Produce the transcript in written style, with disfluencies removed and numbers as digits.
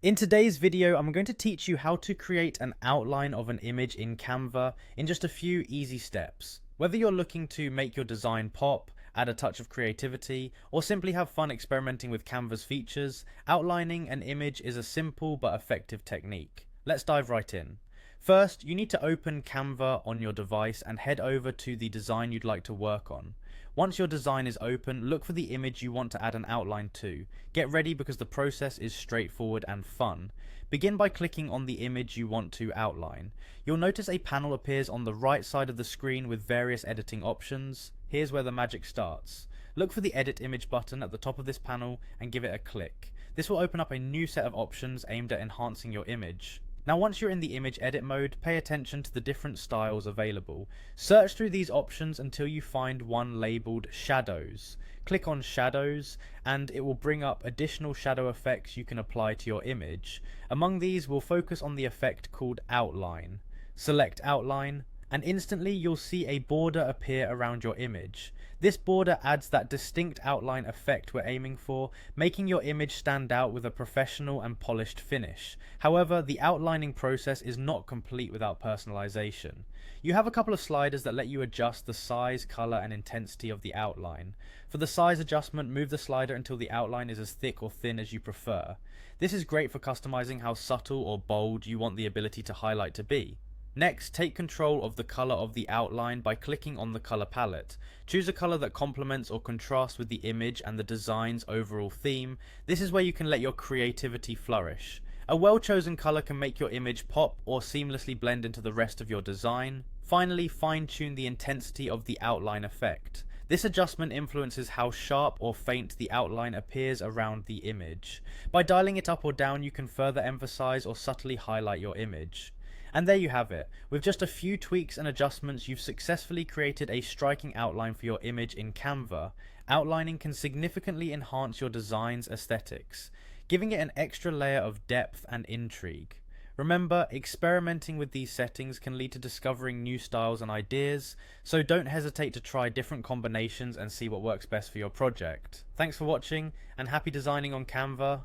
In today's video, I'm going to teach you how to create an outline of an image in Canva in just a few easy steps. Whether you're looking to make your design pop, add a touch of creativity, or simply have fun experimenting with Canva's features, outlining an image is a simple but effective technique. Let's dive right in. First, you need to open Canva on your device and head over to the design you'd like to work on. Once your design is open, look for the image you want to add an outline to. Get ready because the process is straightforward and fun. Begin by clicking on the image you want to outline. You'll notice a panel appears on the right side of the screen with various editing options. Here's where the magic starts. Look for the Edit Image button at the top of this panel and give it a click. This will open up a new set of options aimed at enhancing your image. Now once you're in the image edit mode, pay attention to the different styles available. Search through these options until you find one labelled Shadows. Click on Shadows and it will bring up additional shadow effects you can apply to your image. Among these, we'll focus on the effect called Outline. Select Outline and instantly you'll see a border appear around your image. This border adds that distinct outline effect we're aiming for, making your image stand out with a professional and polished finish. However, the outlining process is not complete without personalization. You have a couple of sliders that let you adjust the size, color, and intensity of the outline. For the size adjustment, move the slider until the outline is as thick or thin as you prefer. This is great for customizing how subtle or bold you want the ability to highlight to be. Next, take control of the color of the outline by clicking on the color palette. Choose a color that complements or contrasts with the image and the design's overall theme. This is where you can let your creativity flourish. A well-chosen color can make your image pop or seamlessly blend into the rest of your design. Finally, fine-tune the intensity of the outline effect. This adjustment influences how sharp or faint the outline appears around the image. By dialing it up or down, you can further emphasize or subtly highlight your image. And there you have it. With just a few tweaks and adjustments, you've successfully created a striking outline for your image in Canva. Outlining can significantly enhance your design's aesthetics, giving it an extra layer of depth and intrigue. Remember, experimenting with these settings can lead to discovering new styles and ideas, so don't hesitate to try different combinations and see what works best for your project. Thanks for watching, and happy designing on Canva.